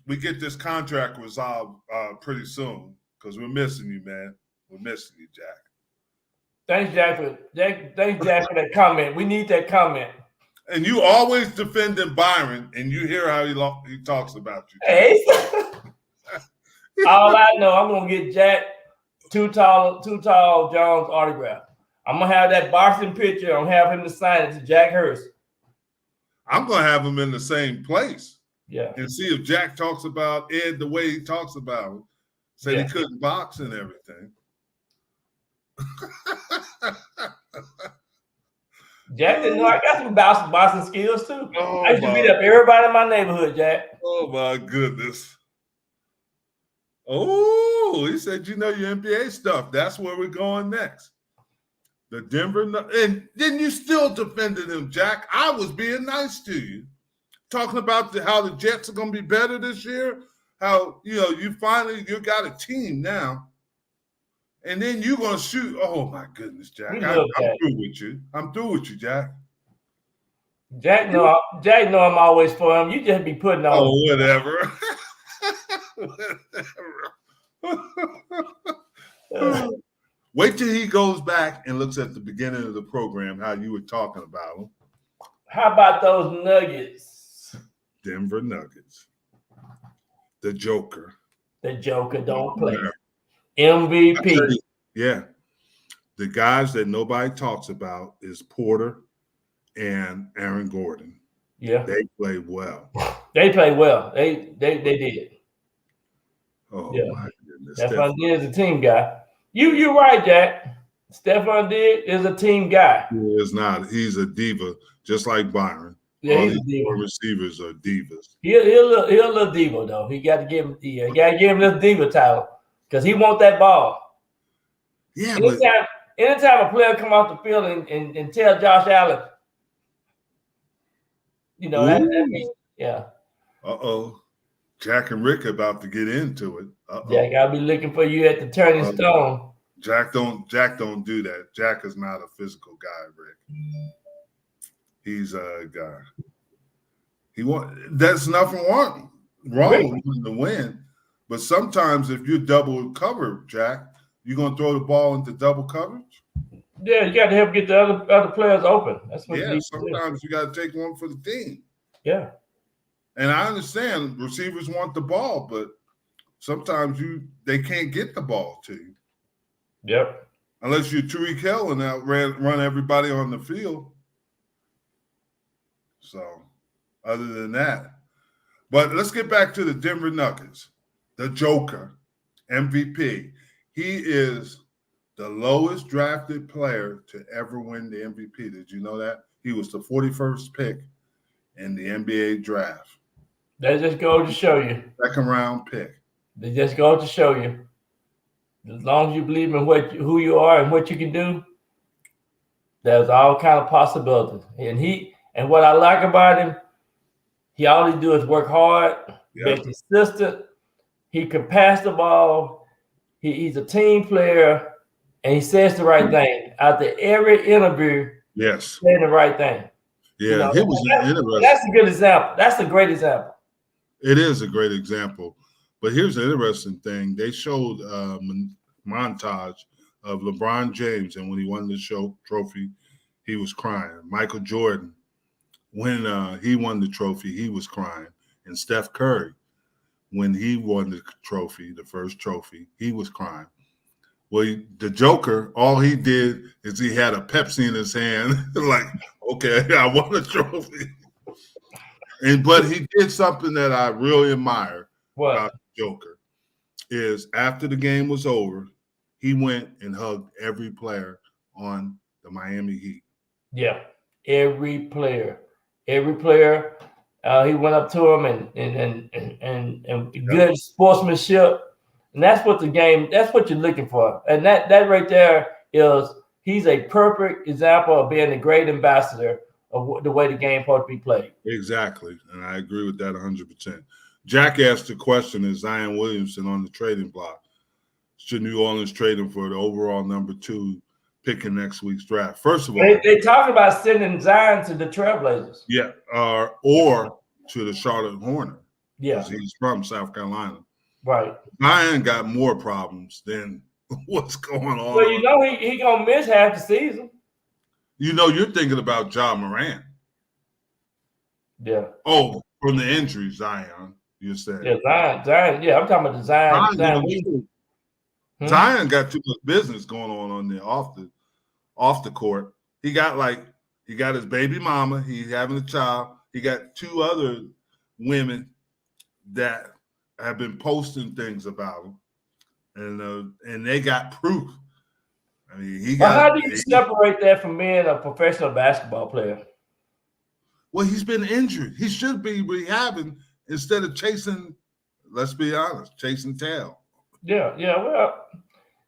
we get this contract resolved pretty soon because we're missing you, man. We're missing you, Jack. Thanks, Jack, for that comment. We need that comment. And you always defending Byron, and you hear how he talks about you. Hey, all I know, I'm gonna get Jack too tall Jones autograph. I'm gonna have that boxing picture. I'm gonna have him to sign it to Jack Hurst. I'm gonna have him in the same place. Yeah. And see if Jack talks about Ed the way he talks about him. Said he couldn't box and everything. Jack didn't know I got some boxing skills too. I used to beat up everybody in my neighborhood, Jack. Oh my goodness. Oh, he said, your NBA stuff. That's where we're going next. The Denver, and then you still defended him, Jack. I was being nice to you, talking about how the Jets are going to be better this year. How you got a team now, And then you're gonna shoot. Oh my goodness, Jack! I'm through with you. I'm through with you, Jack. Jack know I'm always for him. You just be putting on. Oh, whatever. Wait till he goes back and looks at the beginning of the program, how you were talking about him. How about those Nuggets? Denver Nuggets. The Joker. The Joker don't play. MVP. Yeah. The guys that nobody talks about is Porter and Aaron Gordon. Yeah. They played well. They played well. They did. Oh, yeah. My goodness. Stephon Diggs is a team guy. You're right, Jack. Stephon Diggs is a team guy. He is not. He's a diva, just like Byron. Yeah, all these receivers are divas. He'll a little diva though. He got to give him this diva title because he want that ball. Yeah, anytime a player come off the field and tell Josh Allen, that means, yeah. Jack and Rick about to get into it. Jack, I'll be looking for you at the turning stone. Jack don't do that. Jack is not a physical guy, Rick. He's a guy. There's nothing wrong with the win. But sometimes if you're double covered, Jack, you're gonna throw the ball into double coverage. Yeah, you got to help get the other players open. That's what. Yeah, sometimes you got to take one for the team. Yeah. And I understand receivers want the ball, but sometimes they can't get the ball to you. Yep. Unless you're Tyreek Hill and run everybody on the field. So, other than that. But let's get back to the Denver Nuggets. The Joker, MVP. He is the lowest drafted player to ever win the MVP. Did you know that? He was the 41st pick in the NBA draft. They just go to show you. Second round pick. They just go to show you. As long as you believe in who you are and what you can do, there's all kind of possibilities. And what I like about him, all he do is work hard, be consistent. He can pass the ball. He's a team player, and he says the right thing. After every interview, saying the right thing. Yeah, it was interesting. That's a good example. That's a great example. It is a great example. But here's the interesting thing. They showed a montage of LeBron James, and when he won the trophy, he was crying. Michael Jordan, when he won the trophy, he was crying. And Steph Curry, when he won the trophy, the first trophy, he was crying. Well, the Joker, all he did is he had a Pepsi in his hand, like, okay, I won a trophy. But he did something that I really admire about the Joker, is after the game was over, he went and hugged every player on the Miami Heat. Yeah, every player. He went up to him and good sportsmanship. And that's what you're looking for. And that right there is, he's a perfect example of being a great ambassador of the way the game supposed to be played. Exactly. And I agree with that 100%. Jack asked the question, is Zion Williamson on the trading block? Should New Orleans trade him for the overall number 2 pick in next week's draft? First of all, they talk about sending Zion to the Trailblazers. Yeah, or to the Charlotte Hornets. Yeah. Because he's from South Carolina. Right. Zion got more problems than what's going on. Well, he gonna miss half the season. You're thinking about Ja Morant. Yeah. Oh, from the injury, Zion, you said. Yeah, Zion. Yeah, I'm talking about the Zion. Zion got too much business going on there off the court. He got his baby mama. He's having a child. He got 2 other women that have been posting things about him, and they got proof. I mean, how do you separate that from being a professional basketball player? Well, he's been injured. He should be rehabbing instead of chasing. Let's be honest, chasing tail. Yeah. Well,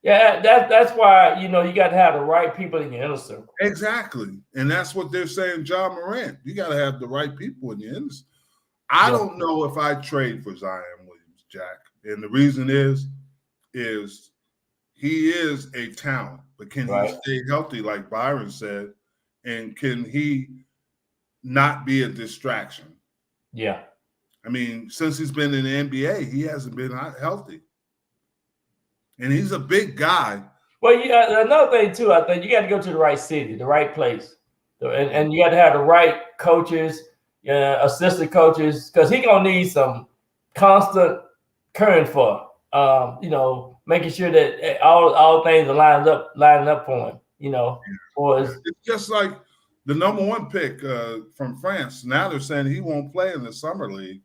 yeah. That's why you got to have the right people in your inner circle. Exactly, and that's what they're saying. Ja Morant, you got to have the right people in your inner circle. I don't know if I trade for Zion Williams, Jack, and the reason is he is a talent, but can Right. he stay healthy, like Byron said, and can he not be a distraction? Yeah. I mean, since he's been in the NBA, he hasn't been healthy, and he's a big guy. Well, another thing too, I think you got to go to the right city, the right place, and you got to have the right coaches, assistant coaches, because he gonna need some constant current for, making sure that all things are lining up for him. It's just like the number 1 pick from France. Now they're saying he won't play in the summer league,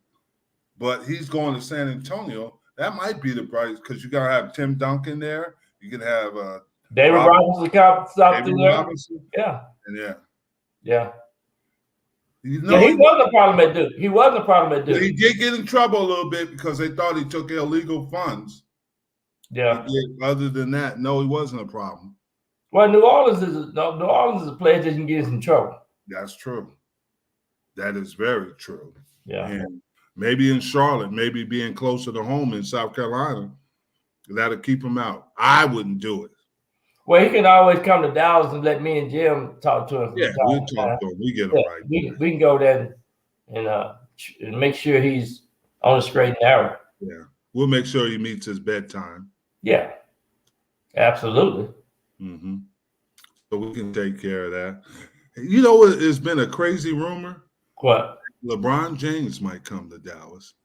but he's going to San Antonio. That might be the price because you got to have Tim Duncan there. You can have David Robinson stop through there. Robinson. Yeah. Yeah. He wasn't a problem at Duke. He did get in trouble a little bit because they thought he took illegal funds. Yeah. Other than that, no, he wasn't a problem. Well, New Orleans is a place that can get us in trouble. That's true. That is very true. Yeah. And maybe in Charlotte, maybe being closer to home in South Carolina, that'll keep him out. I wouldn't do it. Well, he can always come to Dallas and let me and Jim talk to him. Yeah, we'll talk to him. We get him right. We can go there and make sure he's on the straight and narrow. Yeah. We'll make sure he meets his bedtime. Yeah. Absolutely. Mm-hmm. So we can take care of that. You know what? It's been a crazy rumor. What? LeBron James might come to Dallas.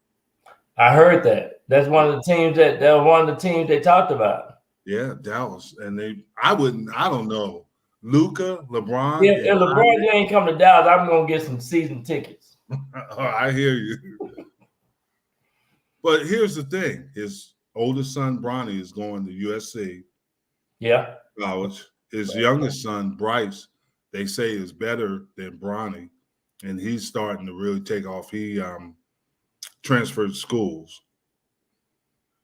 I heard that. That's one of the teams they talked about. Yeah, Dallas. And I don't know. Luka, LeBron. If LeBron ain't come to Dallas, I'm gonna get some season tickets. I hear you. But here's the thing: his oldest son, Bronny, is going to USC. Yeah. College. His youngest son, Bryce, they say is better than Bronny, and he's starting to really take off. He transferred schools.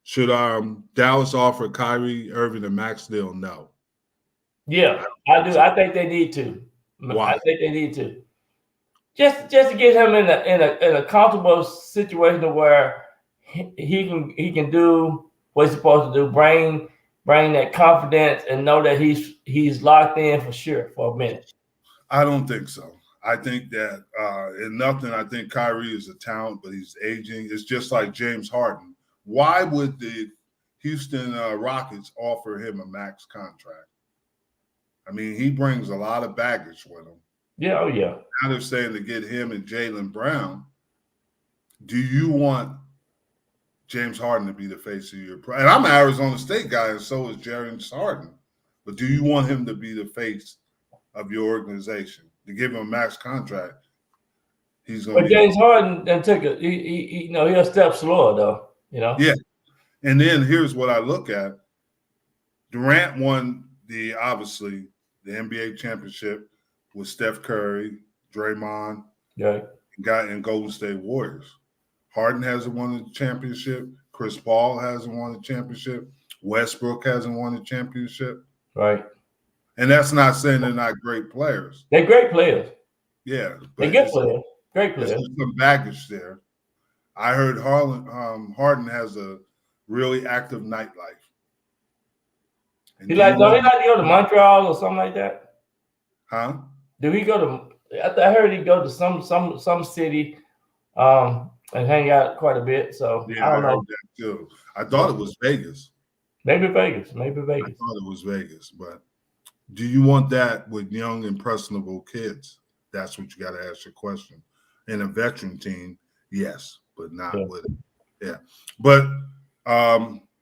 Should Dallas offer Kyrie Irving a max deal? No. Yeah, I do. I think they need to. Why? I think they need to. Just to get him in a comfortable situation where he can do what he's supposed to do, bring that confidence and know that he's locked in for sure for a minute. I don't think so. I think that in nothing, I think Kyrie is a talent, but he's aging. It's just like James Harden. Why would the Houston Rockets offer him a max contract? I mean, he brings a lot of baggage with him. Yeah, oh yeah. Now they're saying to get him and Jaylen Brown. Do you want James Harden to be the face of your – and I'm an Arizona State guy, and so is James Harden. But do you want him to be the face of your organization? To give him a max contract, he's going to be – But James Harden then took – he'll step slower, though. Yeah. And then here's what I look at. Durant won obviously the NBA championship with Steph Curry, Draymond, and Golden State Warriors. Harden hasn't won the championship. Chris Paul hasn't won the championship. Westbrook hasn't won the championship. Right. And that's not saying they're not great players. They're great players. Yeah. They're good players. Great players. There's some baggage there. I heard Harden has a really active nightlife. Don't he like to go to Montreal or something like that? Huh? Do he go to? I heard he go to some city, and hang out quite a bit. So yeah, I don't know. That too. I thought it was Vegas. Maybe Vegas. I thought it was Vegas, but do you want that with young, impressionable kids? That's what you got to ask your question. In a veteran team, yes, but not with it. Yeah, but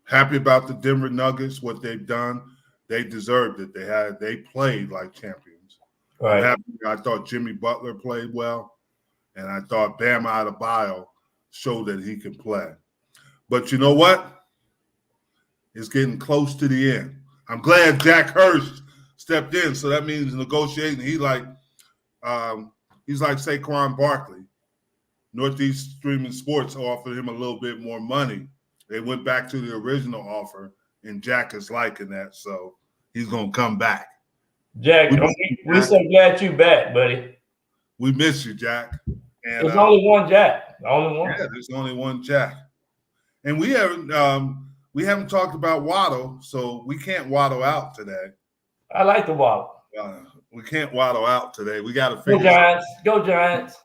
happy about the Denver Nuggets, what they've done. They deserved it. They played like champions. Right. I thought Jimmy Butler played well, and I thought Bam Adebayo showed that he can play. But you know what? It's getting close to the end. I'm glad Jack Hurst stepped in, so that means negotiating. He's like Saquon Barkley. Northeast Streaming Sports offered him a little bit more money. They went back to the original offer, and Jack is liking that, so he's going to come back. Jack, we're so glad you're back, buddy. We miss you, Jack. And, there's only one Jack. Only one. Yeah, there's only one Jack. And we haven't we haven't talked about Waddle, so we can't waddle out today. I like the Waddle. We can't waddle out today. We got to Go figure. Giants! Go Giants!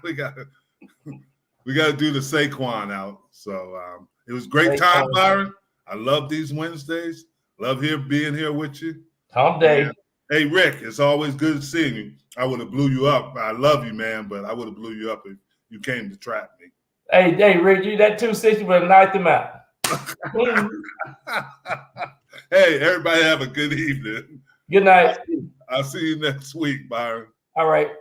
we got to do the Saquon out. So it was great time, Byron. I love these Wednesdays. Love being here with you. Tom Day. Yeah. Hey, Rick, it's always good seeing you. I would have blew you up. I love you, man, but I would have blew you up if you came to trap me. Hey, Rick, you that 260 would have knocked him out. Hey, everybody have a good evening. Good night. I'll see you next week, Byron. All right.